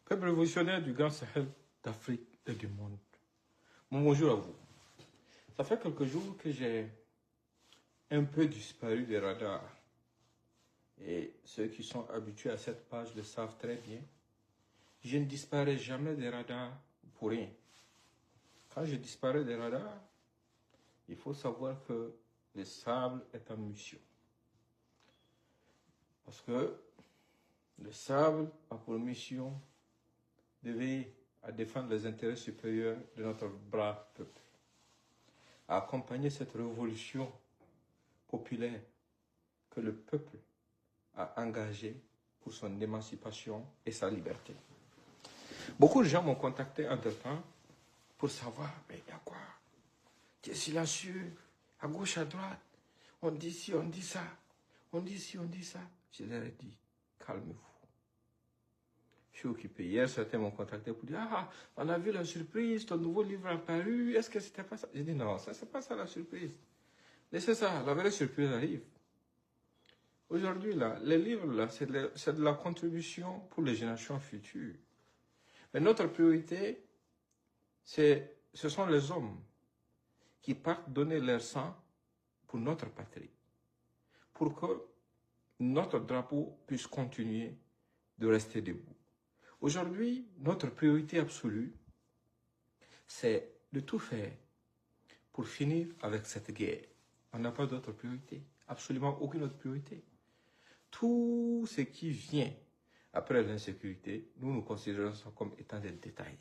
Peuple révolutionnaire du Grand Sahel, d'Afrique et du monde. Bon, bonjour à vous. Ça fait quelques jours que j'ai un peu disparu des radars. Et ceux qui sont habitués à cette page le savent très bien. Je ne disparais jamais des radars pour rien. Quand je disparais des radars, il faut savoir que le sable est en mission. Parce que le sable a pour mission de veiller à défendre les intérêts supérieurs de notre brave peuple, à accompagner cette révolution populaire que le peuple a engagée pour son émancipation et sa liberté. Beaucoup de gens m'ont contacté entre-temps pour savoir, mais il y a quoi? Tu es silencieux, à gauche, à droite, on dit ci, on dit ça, on dit ci, on dit ça. Je leur ai dit, calmez-vous. Je suis occupé. Hier, certains m'ont contacté pour dire, ah, on a vu la surprise, ton nouveau livre a paru, est-ce que c'était pas ça? J'ai dit, non, ça, c'est pas ça la surprise. Laissez ça, la vraie surprise arrive. Aujourd'hui, là, les livres, là, c'est de la contribution pour les générations futures. Mais notre priorité, ce sont les hommes qui partent donner leur sang pour notre patrie, pour que notre drapeau puisse continuer de rester debout. Aujourd'hui, notre priorité absolue, c'est de tout faire pour finir avec cette guerre. On n'a pas d'autre priorité, absolument aucune autre priorité. Tout ce qui vient après l'insécurité, nous considérons ça comme étant des détails.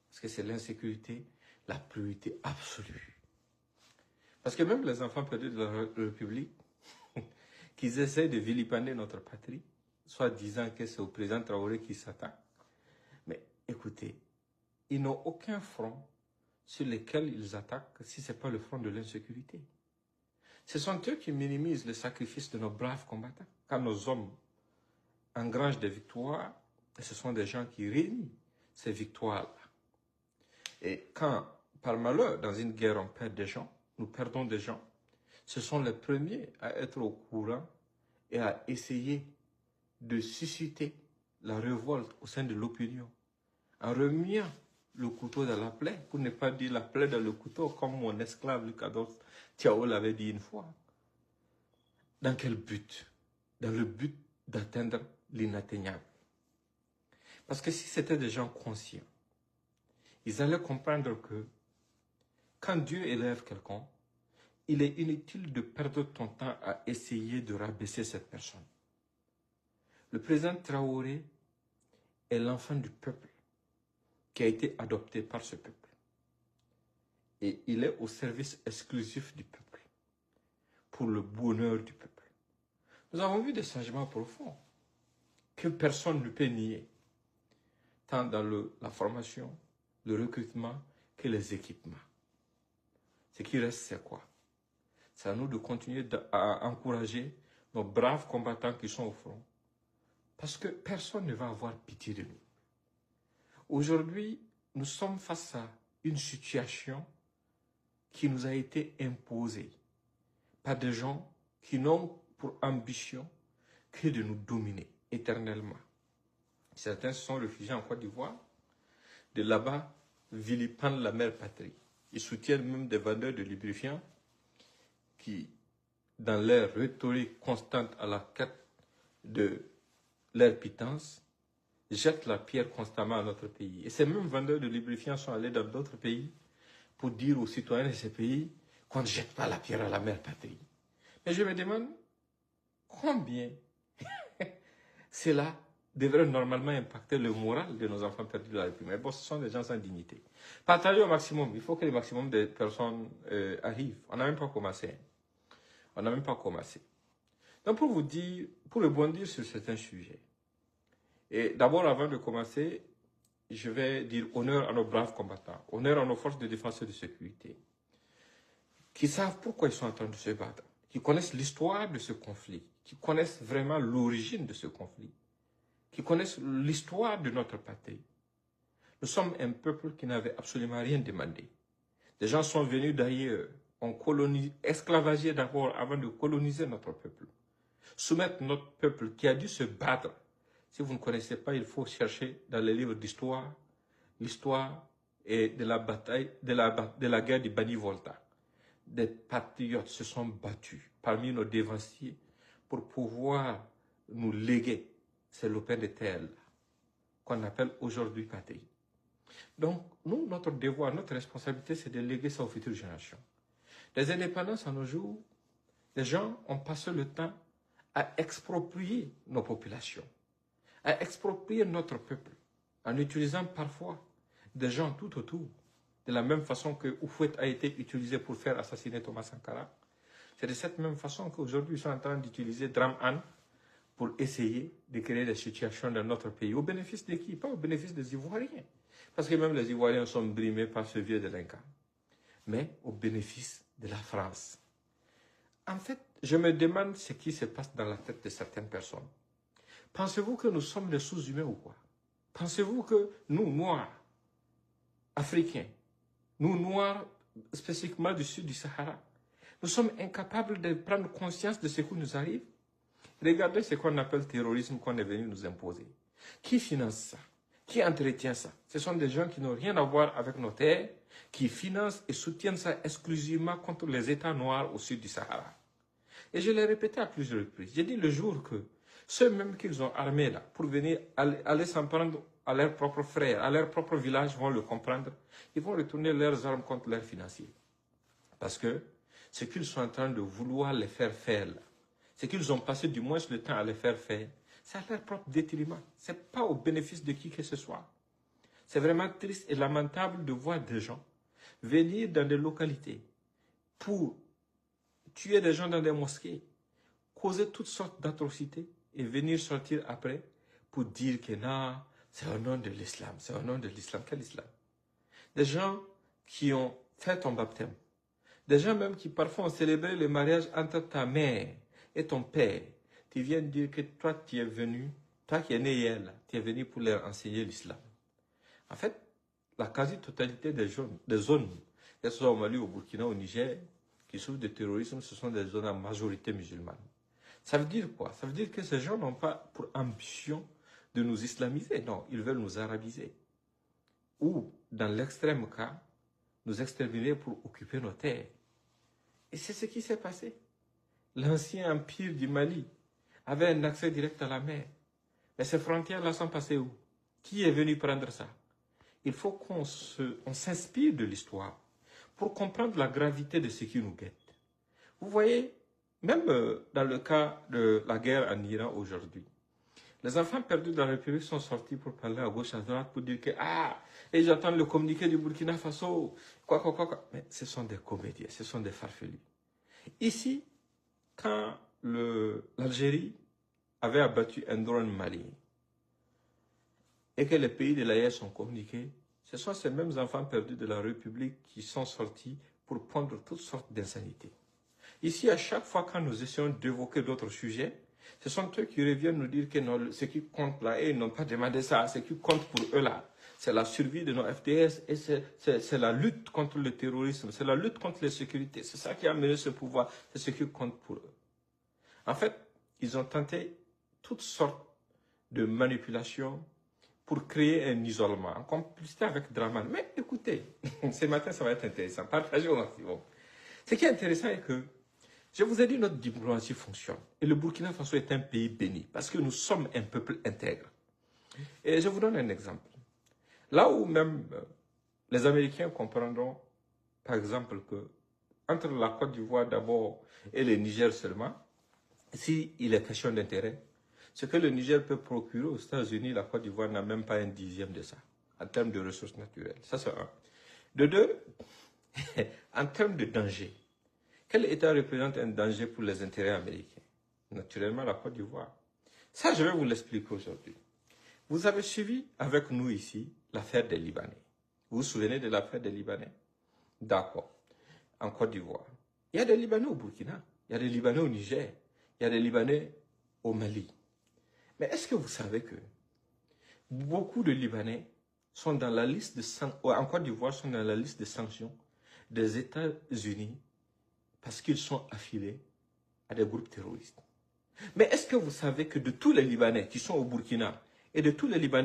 Parce que c'est l'insécurité la priorité absolue. Parce que même les enfants perdus de la République, qu'ils essaient de vilipender notre patrie, soit disant que c'est au président Traoré qui s'attaque. Mais écoutez, ils n'ont aucun front sur lequel ils attaquent si ce n'est pas le front de l'insécurité. Ce sont eux qui minimisent le sacrifice de nos braves combattants. Quand nos hommes engrangent des victoires, ce sont des gens qui réunissent ces victoires-là. Et quand, par malheur, dans une guerre, on perd des gens, nous perdons des gens, ce sont les premiers à être au courant et à essayer de susciter la révolte au sein de l'opinion, en remuant le couteau dans la plaie, pour ne pas dire la plaie dans le couteau, comme mon esclave Lucas Thiao l'avait dit une fois. Dans quel but? Dans le but d'atteindre l'inatteignable. Parce que si c'était des gens conscients, ils allaient comprendre que quand Dieu élève quelqu'un, il est inutile de perdre ton temps à essayer de rabaisser cette personne. Le président Traoré est l'enfant du peuple qui a été adopté par ce peuple. Et il est au service exclusif du peuple, pour le bonheur du peuple. Nous avons vu des changements profonds que personne ne peut nier, tant dans la formation, le recrutement que les équipements. Ce qui reste, c'est quoi? C'est à nous de continuer à encourager nos braves combattants qui sont au front, parce que personne ne va avoir pitié de nous. Aujourd'hui, nous sommes face à une situation qui nous a été imposée par des gens qui n'ont pour ambition que de nous dominer éternellement. Certains se sont réfugiés en Côte d'Ivoire, de là-bas vilipendent la mère patrie. Ils soutiennent même des vendeurs de lubrifiants qui, dans leur rhétorique constante à la quête de leur pitance, jettent la pierre constamment à notre pays. Et ces mêmes vendeurs de lubrifiants sont allés dans d'autres pays pour dire aux citoyens de ces pays qu'on ne jette pas la pierre à la mère patrie. Mais je me demande combien cela devrait normalement impacter le moral de nos enfants perdus de la République. Mais bon, ce sont des gens sans dignité. Partagez au maximum. Il faut que le maximum de personnes arrivent. On n'a même pas commencé. On n'a même pas commencé. Donc pour vous dire, pour rebondir sur certains sujets, et d'abord avant de commencer, je vais dire honneur à nos braves combattants, honneur à nos forces de défense et de sécurité, qui savent pourquoi ils sont en train de se battre, qui connaissent l'histoire de ce conflit, qui connaissent vraiment l'origine de ce conflit, qui connaissent l'histoire de notre patrie. Nous sommes un peuple qui n'avait absolument rien demandé. Des gens sont venus d'ailleurs, ont esclavagé d'abord avant de coloniser notre peuple. Soumettre notre peuple qui a dû se battre Si vous ne connaissez pas, il faut chercher dans les livres d'histoire, l'histoire de la bataille, de la guerre du Bani Volta. Des patriotes se sont battus parmi nos dévanciers pour pouvoir nous léguer. C'est lopin de terre qu'on appelle aujourd'hui patrie. Donc, nous, notre devoir, notre responsabilité, c'est de léguer ça aux futures générations. Les indépendances, à nos jours, les gens ont passé le temps à exproprier nos populations, à exproprier notre peuple, en utilisant parfois des gens tout autour, de la même façon que Houphouët a été utilisé pour faire assassiner Thomas Sankara. C'est de cette même façon qu'aujourd'hui, ils sont en train d'utiliser Dramane pour essayer de créer des situations dans notre pays. Au bénéfice de qui? Pas au bénéfice des Ivoiriens. Parce que même les Ivoiriens sont brimés par ce vieux délinquant. Mais au bénéfice de la France. En fait, je me demande ce qui se passe dans la tête de certaines personnes. Pensez-vous que nous sommes des sous-humains ou quoi? Pensez-vous que nous, Noirs, Africains, nous, Noirs, spécifiquement du sud du Sahara, nous sommes incapables de prendre conscience de ce qui nous arrive? Regardez ce qu'on appelle le terrorisme qu'on est venu nous imposer. Qui finance ça? Qui entretient ça? Ce sont des gens qui n'ont rien à voir avec nos terres, qui financent et soutiennent ça exclusivement contre les États noirs au sud du Sahara. Et je l'ai répété à plusieurs reprises. J'ai dit le jour que ceux mêmes qu'ils ont armés là, pour venir aller s'en prendre à leurs propres frères, à leur propre village, vont le comprendre. Ils vont retourner leurs armes contre leurs financiers. Parce que ce qu'ils sont en train de vouloir les faire faire là, ce qu'ils ont passé du moins le temps à les faire faire, c'est à leur propre détriment. Ce n'est pas au bénéfice de qui que ce soit. C'est vraiment triste et lamentable de voir des gens venir dans des localités pour tuer des gens dans des mosquées, causer toutes sortes d'atrocités et venir sortir après pour dire que non, c'est au nom de l'islam, c'est au nom de l'islam. Quel islam? Des gens qui ont fait ton baptême, des gens même qui parfois ont célébré le mariage entre ta mère et ton père, tu viens de dire que toi tu es venu, toi qui es né hier, tu es venu pour leur enseigner l'islam. En fait, la quasi-totalité des zones, que ce soit au Mali, au Burkina, au Niger, qui souffrent de terrorisme, ce sont des zones à majorité musulmane. Ça veut dire quoi? Ça veut dire que ces gens n'ont pas pour ambition de nous islamiser. Non, ils veulent nous arabiser. Ou, dans l'extrême cas, nous exterminer pour occuper nos terres. Et c'est ce qui s'est passé. L'ancien empire du Mali avait un accès direct à la mer. Mais ces frontières-là sont passées où? Qui est venu prendre ça? Il faut qu'on s'inspire de l'histoire pour comprendre la gravité de ce qui nous guette. Vous voyez, même dans le cas de la guerre en Iran aujourd'hui, les enfants perdus de la République sont sortis pour parler à gauche, à droite, pour dire que, et j'attends le communiqué du Burkina Faso, quoi. Mais ce sont des comédiens, ce sont des farfelus. Ici, quand l'Algérie avait abattu un drone malien, et que les pays de l'AES ont communiqué, ce sont ces mêmes enfants perdus de la République qui sont sortis pour prendre toutes sortes d'insanités. Ici, à chaque fois quand nous essayons d'évoquer d'autres sujets, ce sont eux qui reviennent nous dire que non, ce qui compte là, et ils n'ont pas demandé ça, ce qui compte pour eux là, c'est la survie de nos FDS, et c'est la lutte contre le terrorisme, c'est la lutte contre l'insécurité, c'est ça qui a mené ce pouvoir, c'est ce qui compte pour eux. En fait, ils ont tenté toutes sortes de manipulations pour créer un isolement, en complicité avec Dramane. Mais écoutez, ce matin, ça va être intéressant. Partagez au maximum. Ce qui est intéressant est que, je vous ai dit, notre diplomatie fonctionne. Et le Burkina Faso est un pays béni, parce que nous sommes un peuple intègre. Et je vous donne un exemple. Là où même les Américains comprendront, par exemple, que entre la Côte d'Ivoire d'abord et le Niger seulement, s'il est question d'intérêt, ce que le Niger peut procurer aux États-Unis, la Côte d'Ivoire n'a même pas un dixième de ça, en termes de ressources naturelles. Ça, c'est un. De deux, en termes de danger, quel État représente un danger pour les intérêts américains? Naturellement, la Côte d'Ivoire. Ça, je vais vous l'expliquer aujourd'hui. Vous avez suivi avec nous ici l'affaire des Libanais. Vous vous souvenez de l'affaire des Libanais? D'accord. En Côte d'Ivoire. Il y a des Libanais au Burkina, il y a des Libanais au Niger, il y a des Libanais au Mali. Mais est-ce que vous savez que beaucoup de Libanais sont dans la liste de sanctions, en Côte d'Ivoire sont dans la liste de sanctions des États-Unis parce qu'ils sont affiliés à des groupes terroristes. Mais est-ce que vous savez que de tous les Libanais qui sont au Burkina et de tous les Libanais